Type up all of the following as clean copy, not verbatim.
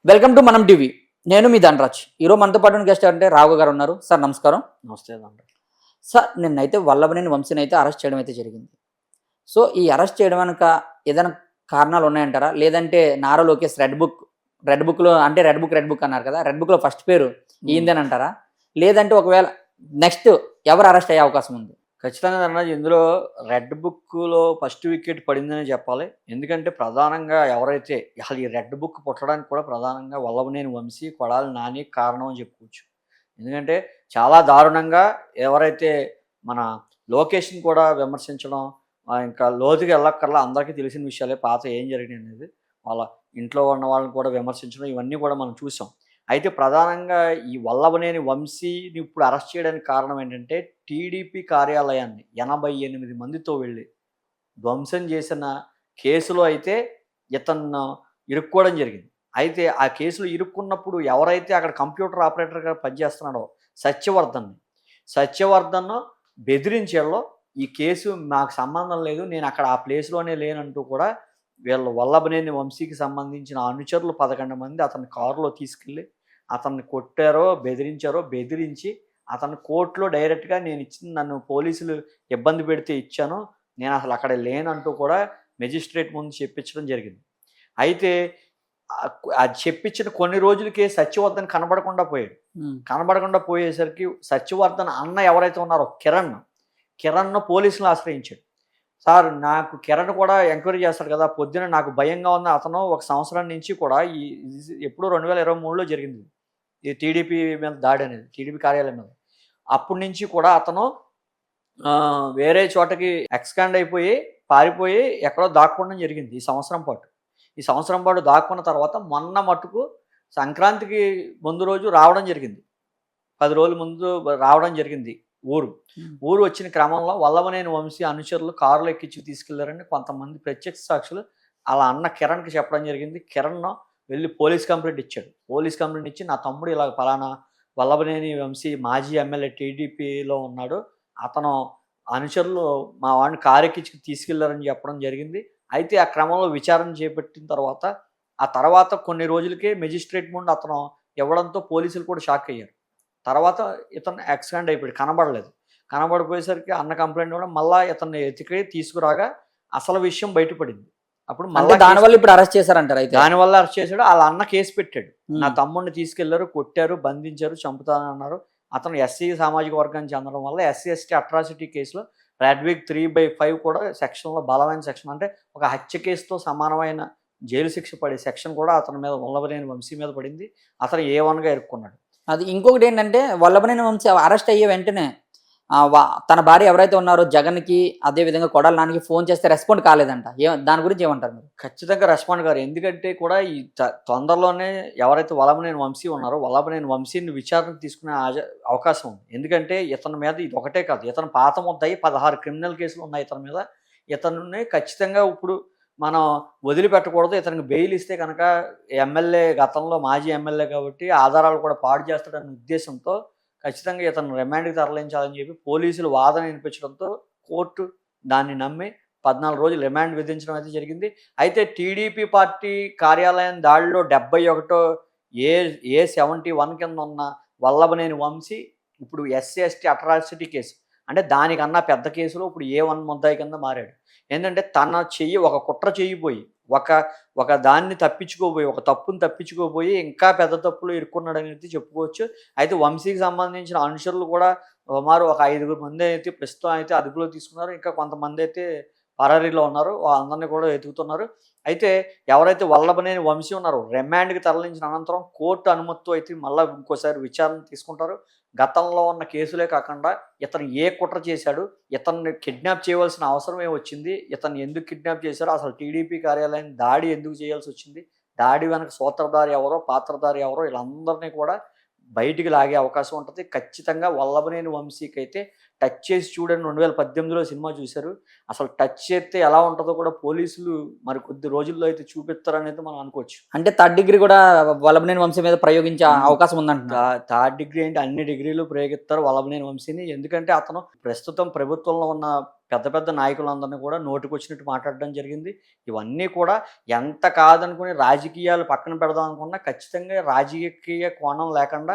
Welcome to మనం TV. నేను మీ ధనరాజ్. ఈరోజు మనతో పాటు గెస్ట్ అంటే రాఘవ గారు ఉన్నారు. సార్ నమస్కారం. నమస్తే ధనరాజ్. సార్ నిన్నైతే వల్లభనేని వంశీని అయితే అరెస్ట్ చేయడం అయితే జరిగింది. సో ఈ అరెస్ట్ చేయడం వెనక ఏదైనా కారణాలు ఉన్నాయంటారా? లేదంటే నారా లోకేష్ రెడ్ బుక్లో అంటే రెడ్ బుక్ అన్నారు కదా, రెడ్ బుక్లో ఫస్ట్ పేరు ఈయందేనంటారా? లేదంటే ఒకవేళ నెక్స్ట్ ఎవరు అరెస్ట్ అయ్యే అవకాశం ఉంది? ఖచ్చితంగా ధనరాజ్, ఇందులో రెడ్ బుక్లో ఫస్ట్ వికెట్ పడిందనే చెప్పాలి. ఎందుకంటే ప్రధానంగా ఎవరైతే అసలు ఈ రెడ్ బుక్ పుట్టడానికి కూడా ప్రధానంగా వల్లభనేని వంశీ, కొడాలి నాని కారణం అని చెప్పుకోవచ్చు. ఎందుకంటే చాలా దారుణంగా ఎవరైతే మన లోకేష్ని కూడా విమర్శించడం, ఇంకా లోతుగా వెళ్ళక్కర్లా, అందరికీ తెలిసిన విషయాలే పాత ఏం జరిగింది అనేది, వాళ్ళ ఇంట్లో ఉన్న వాళ్ళని కూడా విమర్శించడం, ఇవన్నీ కూడా మనం చూసాం. అయితే ప్రధానంగా ఈ వల్లభనేని వంశీని ఇప్పుడు అరెస్ట్ చేయడానికి కారణం ఏంటంటే, టీడీపీ కార్యాలయాన్ని 88 మందితో వెళ్ళి ధ్వంసం చేసిన కేసులో అయితే ఇతను ఇరుక్కోవడం జరిగింది. అయితే ఆ కేసులో ఇరుక్కున్నప్పుడు ఎవరైతే అక్కడ కంప్యూటర్ ఆపరేటర్గా పనిచేస్తున్నాడో సత్యవర్ధన్ బెదిరించేలో ఈ కేసు నాకు సంబంధం లేదు, నేను అక్కడ ఆ ప్లేస్లోనే లేనంటూ కూడా వీళ్ళు వల్లభనేని వంశీకి సంబంధించిన అనుచరులు 11 మంది అతని కారులో తీసుకెళ్ళి అతన్ని కొట్టారో, బెదిరించి అతను కోర్టులో డైరెక్ట్గా నేను ఇచ్చింది, నన్ను పోలీసులు ఇబ్బంది పెడితే ఇచ్చాను, నేను అసలు అక్కడ లేనంటూ కూడా మెజిస్ట్రేట్ ముందు చెప్పించడం జరిగింది. అయితే అది చెప్పించిన కొన్ని రోజులకే సత్యవర్ధన్ కనబడకుండా పోయేసరికి సత్యవర్ధన్ అన్న ఎవరైతే ఉన్నారో కిరణ్ పోలీసులు ఆశ్రయించాడు. సార్, నాకు కిరణ్ కూడా ఎంక్వైరీ చేస్తాడు కదా, పొద్దున నాకు భయంగా ఉంది. అతను 1 సంవత్సరం నుంచి కూడా ఎప్పుడో 2023లో జరిగింది ఈ టీడీపీ మీద దాడి అనేది, టీడీపీ కార్యాలయం మీద. అప్పటి నుంచి కూడా అతను వేరే చోటకి ఎక్స్కాండ్ అయిపోయి పారిపోయి ఎక్కడో దాక్కోవడం జరిగింది ఈ సంవత్సరం పాటు దాక్కున్న తర్వాత మొన్న మట్టుకు సంక్రాంతికి ముందు రోజు రావడం జరిగింది. 10 రోజుల ముందు రావడం జరిగింది. ఊరు వచ్చిన క్రమంలో వల్లభనేని వంశీ అనుచరులు కారులో ఎక్కించి తీసుకెళ్లారని కొంతమంది ప్రత్యక్ష సాక్షులు అలా అన్న కిరణ్కి చెప్పడం జరిగింది. కిరణ్ వెళ్ళి పోలీస్ కంప్లైంట్ ఇచ్చి నా తమ్ముడు ఇలా పలానా వల్లభనేని వంశీ మాజీ ఎమ్మెల్యే టీడీపీలో ఉన్నాడు, అతను అనుచరులు మా వాడిని కారు ఎక్కించి తీసుకెళ్లారని చెప్పడం జరిగింది. అయితే ఆ క్రమంలో విచారణ చేపట్టిన తర్వాత కొన్ని రోజులకే మెజిస్ట్రేట్ ముందు అతను ఇవ్వడంతో పోలీసులు కూడా షాక్ అయ్యారు. తర్వాత ఇతను ఎక్స్కాండ్ అయిపోయాడు, కనబడిపోయేసరికి అన్న కంప్లైంట్ కూడా మళ్ళీ ఇతన్ని ఎతికి తీసుకురాగా అసలు విషయం బయటపడింది. అప్పుడు మళ్ళీ దానివల్ల ఇప్పుడు అరెస్ట్ చేశారంటారు? అయితే దానివల్ల అరెస్ట్ చేశాడు. వాళ్ళ అన్న కేసు పెట్టాడు, నా తమ్ముడిని తీసుకెళ్లారు, కొట్టారు, బంధించారు, చంపుతానన్నారు. అతను ఎస్సీ సామాజిక వర్గానికి చెందడం వల్ల ఎస్సీ ఎస్టీ అట్రాసిటీ కేసులో రెడ్ 3/5 కూడా సెక్షన్లో బలమైన సెక్షన్, అంటే ఒక హత్య కేసుతో సమానమైన జైలు శిక్ష పడే సెక్షన్ కూడా అతని మీద, వల్లభనేని వంశీ మీద పడింది. అతను A1గా ఇరుక్కున్నాడు. అది ఇంకొకటి ఏంటంటే, వల్లభనేని వంశీ అరెస్ట్ అయ్యే వెంటనే తన భార్య ఎవరైతే ఉన్నారో జగన్కి, అదేవిధంగా కొడాలి నానికి ఫోన్ చేస్తే రెస్పాండ్ కాలేదంట. దాని గురించి ఏమంటారు మీరు? ఖచ్చితంగా రెస్పాండ్ గారు. ఎందుకంటే కూడా ఈ తొందరలోనే ఎవరైతే వల్లభనేని వంశీ ఉన్నారో వల్లభనేని వంశీని విచారణకు తీసుకునే అవకాశం ఉంది. ఎందుకంటే ఇతని మీద ఇది ఒకటే కాదు, ఇతను పాత ముద్దాయి 16 క్రిమినల్ కేసులు ఉన్నాయి ఇతని మీద. ఇతన్ని ఖచ్చితంగా ఇప్పుడు మనం వదిలిపెట్టకూడదు. ఇతనికి బెయిల్ ఇస్తే కనుక ఎమ్మెల్యే, గతంలో మాజీ ఎమ్మెల్యే కాబట్టి ఆధారాలు కూడా పాడు చేస్తాడనే ఉద్దేశంతో ఖచ్చితంగా ఇతను రిమాండ్కి తరలించాలని చెప్పి పోలీసులు వాదన వినిపించడంతో కోర్టు దాన్ని నమ్మి 14 రోజులు రిమాండ్ విధించడం అయితే జరిగింది. అయితే టీడీపీ పార్టీ కార్యాలయం దాడిలో 71 A71 కింద ఉన్న వల్లభనేని వంశీ ఇప్పుడు ఎస్సీ ఎస్టీ అట్రాసిటీ కేసు, అంటే దానికన్నా పెద్ద కేసులో ఇప్పుడు A1 ముద్దాయి కింద మారాడు. ఏంటంటే తన ఒక కుట్ర చెయ్యిపోయి ఒక దాన్ని తప్పించుకోబోయి, ఒక తప్పును తప్పించుకోబోయి ఇంకా పెద్ద తప్పులు ఇరుక్కున్నాడు అనేది చెప్పుకోవచ్చు. అయితే వంశీకి సంబంధించిన అనుచరులు కూడా సుమారు ఒక 5 మంది అయితే ప్రస్తుతం అయితే అదుపులో తీసుకున్నారు. ఇంకా కొంతమంది అయితే పరారీలో ఉన్నారు, వాళ్ళందరినీ కూడా వెతుకుతున్నారు. అయితే ఎవరైతే వల్లభనేని వంశీ ఉన్నారో రిమాండ్కి తరలించిన అనంతరం కోర్టు అనుమతితో అయితే మళ్ళీ ఇంకోసారి విచారణ తీసుకుంటారు. గతంలో ఉన్న కేసులే కాకుండా ఇతను ఏ కుట్ర చేశాడు, ఇతన్ని కిడ్నాప్ చేయవలసిన అవసరం ఏమొచ్చింది, ఇతన్ని ఎందుకు కిడ్నాప్ చేశారు, అసలు టీడీపీ కార్యాలయం దాడి ఎందుకు చేయాల్సి వచ్చింది, దాడి వెనక సూత్రధారి ఎవరో, పాత్రధారి ఎవరో, వీళ్ళందరినీ కూడా బయటికి లాగే అవకాశం ఉంటుంది. ఖచ్చితంగా వల్లభనేని వంశీకి అయితే టచ్ చేసి చూడండి 2018లో సినిమా చూశారు. అసలు టచ్ చేస్తే ఎలా ఉంటుందో కూడా పోలీసులు మరి కొద్ది రోజుల్లో అయితే చూపిస్తారనేది మనం అనుకోవచ్చు. అంటే థర్డ్ డిగ్రీ కూడా వల్లభనేని వంశీ మీద ప్రయోగించే అవకాశం ఉందంటున్నారు. థర్డ్ డిగ్రీ ఏంటి అన్ని డిగ్రీలు ప్రయోగిస్తారు వల్లభనేని వంశీని. ఎందుకంటే అతను ప్రస్తుతం ప్రభుత్వంలో ఉన్న పెద్ద పెద్ద నాయకులందరినీ కూడా నోటికొచ్చినట్టు మాట్లాడడం జరిగింది. ఇవన్నీ కూడా ఎంత కాదనుకుని రాజకీయాలు పక్కన పెడదాం అనుకున్నా ఖచ్చితంగా రాజకీయ కోణం లేకుండా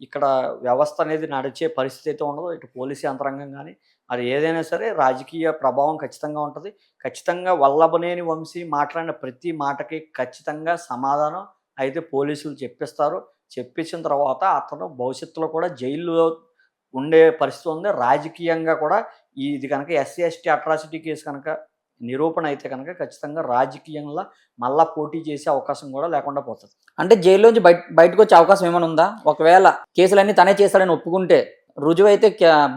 ఇక్కడ వ్యవస్థ అనేది నడిచే పరిస్థితి అయితే ఉండదు. ఇటు పోలీసు యంత్రాంగం గానీ, అది ఏదైనా సరే రాజకీయ ప్రభావం ఖచ్చితంగా ఉంటది. ఖచ్చితంగా వల్లభనేని వంశీ మాట్లాడిన ప్రతి మాటకి ఖచ్చితంగా సమాధానం అయితే పోలీసులు చెప్పిస్తారు. చెప్పించిన తర్వాత అతను భవిష్యత్తులో కూడా జైలులో ఉండే పరిస్థితి ఉంది. రాజకీయంగా కూడా ఇది కనుక ఎస్సీ, ఎస్టీ అట్రాసిటీ కేసు కనుక నిరూపణ అయితే కనుక ఖచ్చితంగా రాజకీయంలో మళ్ళా పోటీ చేసే అవకాశం కూడా లేకుండా పోతది. అంటే జైల్లోంచి బయటకొచ్చే అవకాశం ఏమైనా ఉందా? ఒకవేళ కేసులన్నీ తనే చేస్తాడని ఒప్పుకుంటే రుజువైతే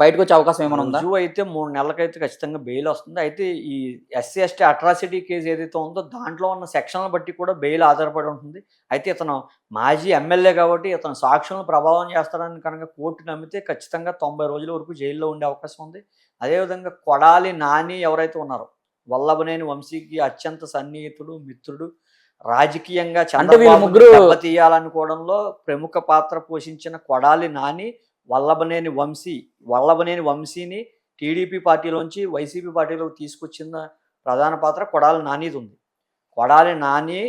బయటకొచ్చే అవకాశం ఏమైనా ఉందా? రుజువు అయితే 3 నెలలకైతే ఖచ్చితంగా బెయిల్ వస్తుంది. అయితే ఈ ఎస్సీ, ఎస్టీ అట్రాసిటీ కేసు ఏదైతే ఉందో దాంట్లో ఉన్న సెక్షన్‌లను బట్టి కూడా బెయిల్ ఆధారపడి ఉంటుంది. అయితే ఇతను మాజీ ఎమ్మెల్యే కాబట్టి ఇతను సాక్షులను ప్రభావం చేస్తాడని కనుక కోర్టు నమ్మితే ఖచ్చితంగా 90 రోజుల వరకు జైల్లో ఉండే అవకాశం ఉంది. అదేవిధంగా కొడాలి నాని ఎవరైతే ఉన్నారో వల్లభనేని వంశీకి అత్యంత సన్నిహితుడు, మిత్రుడు, రాజకీయంగా చంద్రబాబుని దెబ్బతీయాలనుకోవడంలో ప్రముఖ పాత్ర పోషించిన కొడాలి నాని వల్లభనేని వంశీని టీడీపీ పార్టీలోంచి వైసీపీ పార్టీలోకి తీసుకొచ్చిన ప్రధాన పాత్ర కొడాలి నానిది ఉంది. కొడాలి నాని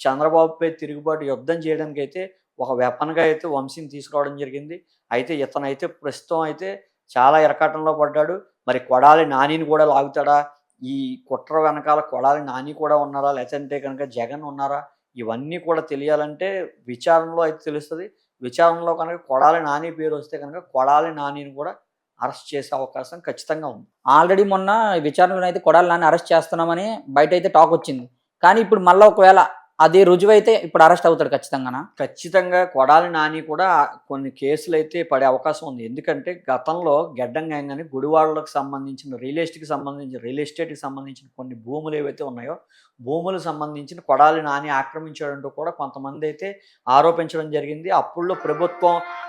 చంద్రబాబుపై తిరుగుబాటు యుద్ధం చేయడానికైతే ఒక వెపన్‌గా అయితే వంశీని తీసుకురావడం జరిగింది. అయితే ఇతనైతే ప్రస్తుతం అయితే చాలా ఇరకాటంలో పడ్డాడు. మరి కొడాలి నానిని కూడా లాగుతాడా? ఈ కుట్ర వెనకాల కొడాలి నాని కూడా ఉన్నారా? లేదంటే కనుక జగన్ ఉన్నారా? ఇవన్నీ కూడా తెలియాలంటే విచారణలో అయితే తెలుస్తది. విచారణలో కనుక కొడాలి నాని పేరు వస్తే కనుక కొడాలి నానిని కూడా అరెస్ట్ చేసే అవకాశం ఖచ్చితంగా ఉంది. ఆల్రెడీ మొన్న విచారణలో అయితే కొడాలి నాని అరెస్ట్ చేస్తున్నామని బయట అయితే టాక్ వచ్చింది. కానీ ఇప్పుడు మళ్ళీ ఒకవేళ అది రుజువైతే ఇప్పుడు అరెస్ట్ అవుతాడు ఖచ్చితంగానా? ఖచ్చితంగా కొడాలి నాని కూడా కొన్ని కేసులైతే పడే అవకాశం ఉంది. ఎందుకంటే గతంలో గెడ్డం గ్యాంగ్ అని గుడివాడలకు సంబంధించిన రియల్ ఎస్టేట్‌కి సంబంధించిన కొన్ని భూములు ఏవైతే ఉన్నాయో, భూములకు సంబంధించిన కొడాలి నాని ఆక్రమించాడంటూ కూడా కొంతమంది అయితే ఆరోపించడం జరిగింది. అప్పుడులో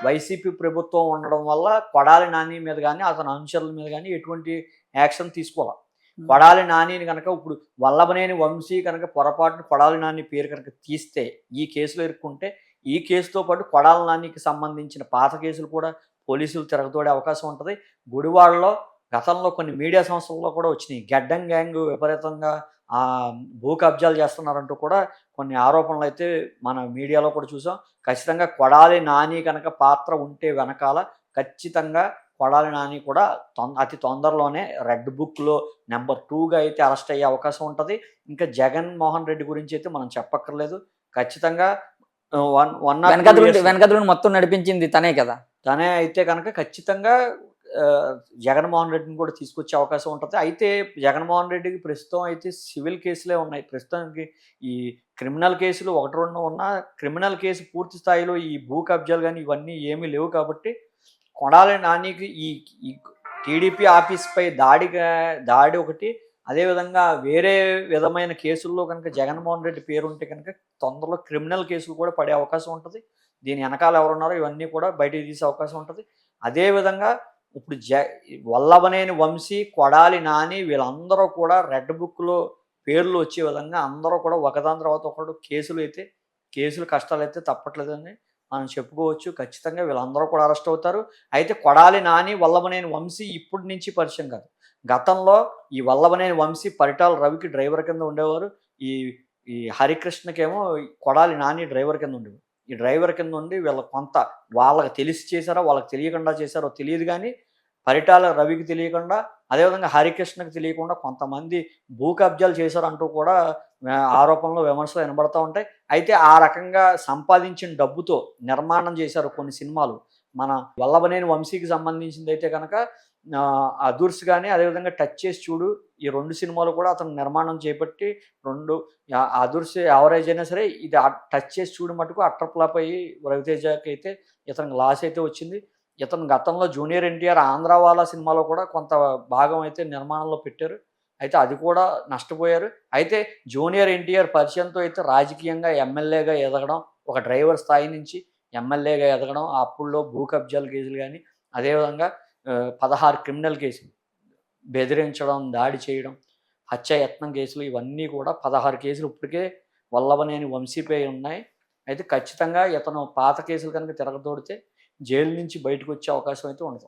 వైసీపీ ప్రభుత్వం ఉండడం వల్ల కొడాలి నాని మీద గానీ, అతని అనుచరుల మీద గానీ ఎటువంటి యాక్షన్ తీసుకోలా. కొడాలి నానిని కనుక ఇప్పుడు వల్లభనేని వంశీ కనుక పొరపాటున కొడాలి నాని పేరు కనుక తీస్తే ఈ కేసులో ఇరుక్కుంటే ఈ కేసుతో పాటు కొడాలి నానికి సంబంధించిన పాత కేసులు కూడా పోలీసులు తిరగతోడే అవకాశం ఉంటుంది. గుడివాడలో గతంలో కొన్ని మీడియా సంస్థల్లో కూడా వచ్చినాయి. గెడ్డం గ్యాంగ్ విపరీతంగా భూ కబ్జాలు చేస్తున్నారంటూ కూడా కొన్ని ఆరోపణలు అయితే మన మీడియాలో కూడా చూసాం. ఖచ్చితంగా కొడాలి నాని కనుక పాత్ర ఉంటే వెనకాల ఖచ్చితంగా కొడాలి నాని కూడా అతి తొందరలోనే రెడ్ బుక్‌లో నెంబర్ 2గా అయితే అరెస్ట్ అయ్యే అవకాశం ఉంటది. ఇంకా జగన్మోహన్ రెడ్డి గురించి అయితే మనం చెప్పక్కర్లేదు. ఖచ్చితంగా వెనకదుండి మొత్తం నడిపించింది తనే కదా! తనే అయితే కనుక ఖచ్చితంగా జగన్మోహన్ రెడ్డిని కూడా తీసుకొచ్చే అవకాశం ఉంటది. అయితే జగన్మోహన్ రెడ్డికి ప్రస్తుతం అయితే సివిల్ కేసులే ఉన్నాయి. ప్రస్తుతానికి ఈ క్రిమినల్ కేసులు 1, 2 ఉన్నా క్రిమినల్ కేసు పూర్తి స్థాయిలో ఈ భూ కబ్జాలు గానీ ఇవన్నీ ఏమీ లేవు కాబట్టి కొడాలి నానికి ఈ టీడీపీ ఆఫీస్‌పై దాడి ఒకటి, అదేవిధంగా వేరే విధమైన కేసుల్లో కనుక జగన్మోహన్ రెడ్డి పేరుంటే కనుక తొందరలో క్రిమినల్ కేసులు కూడా పడే అవకాశం ఉంటది. దీని వెనకాల ఎవరున్నారో ఇవన్నీ కూడా బయటికి తీసే అవకాశం ఉంటది. అదేవిధంగా ఇప్పుడు వల్లభనేని వంశీ, కొడాలి నాని వీళ్ళందరూ కూడా రెడ్ బుక్‌లో పేర్లు వచ్చే విధంగా అందరూ కూడా ఒకదాని తర్వాత ఒకడు కేసులు కష్టాలైతే తప్పట్లేదని మనం చెప్పుకోవచ్చు. ఖచ్చితంగా వీళ్ళందరూ కూడా అరెస్ట్ అవుతారు. అయితే కొడాలి నాని, వల్లభనేని వంశీ ఇప్పటి నుంచి పరిచయం కాదు. గతంలో ఈ వల్లభనేని వంశీ పరిటాల రవికి డ్రైవర్ కింద ఉండేవారు. ఈ హరికృష్ణకేమో కొడాలి నాని డ్రైవర్ కింద ఉండేవారు. ఈ డ్రైవర్ కింద ఉండి వాళ్ళకి తెలిసి చేశారో, వాళ్ళకి తెలియకుండా చేశారో తెలియదు కానీ పరిటాల రవికి తెలియకుండా, అదేవిధంగా హరికృష్ణకి తెలియకుండా కొంతమంది భూ కబ్జాలు చేశారంటూ కూడా ఆరోపణలు, విమర్శలు వినబడతా ఉంటాయి. అయితే ఆ రకంగా సంపాదించిన డబ్బుతో నిర్మాణం చేశారు కొన్ని సినిమాలు. మన వల్లభనేని వంశీకి సంబంధించింది అయితే కనుక అదుర్స్ కానీ, అదేవిధంగా టచ్ చేసి చూడు ఈ 2 సినిమాలు కూడా అతను నిర్మాణం చేపట్టి 2 అదుర్స్ యావరేజ్ అయినా సరే ఇది టచ్ చేసి చూడు మటుకు అట్టర్ ఫ్లాప్ అయ్యి రవితేజకి అయితే ఇతనికి లాస్ అయితే వచ్చింది. ఇతను గతంలో జూనియర్ ఎన్టీఆర్ ఆంధ్రావాలా సినిమాలో కూడా కొంత భాగం అయితే నిర్మాణంలో పెట్టారు. అయితే అది కూడా నష్టపోయారు. అయితే జూనియర్ ఎన్టీఆర్ పరిచయంతో అయితే రాజకీయంగా ఎమ్మెల్యేగా ఎదగడం, ఒక డ్రైవర్ స్థాయి నుంచి ఎమ్మెల్యేగా ఎదగడం, అప్పుల్లో భూ కబ్జాల కేసులు కానీ, అదేవిధంగా 16 క్రిమినల్ కేసులు, బెదిరించడం, దాడి చేయడం, హత్యాయత్నం కేసులు, ఇవన్నీ కూడా 16 కేసులు ఇప్పటికే వల్లభనేని వంశీపై ఉన్నాయి. అయితే ఖచ్చితంగా ఇతను పాత కేసులు కనుక తిరగతోడితే జైలు నుంచి బయటకు వచ్చే అవకాశం అయితే ఉండదు.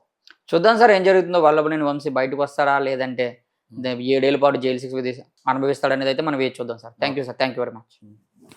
చూద్దాం సార్ ఏం జరుగుతుందో. వల్లభనేని వంశీ బయటకు వస్తాడా, లేదంటే 7 ఏళ్ల పాటు జైలు శిక్ష అనుభవిస్తాడనేది అయితే మనం వేచి చూద్దాం sir. Thank you sir, thank you very much.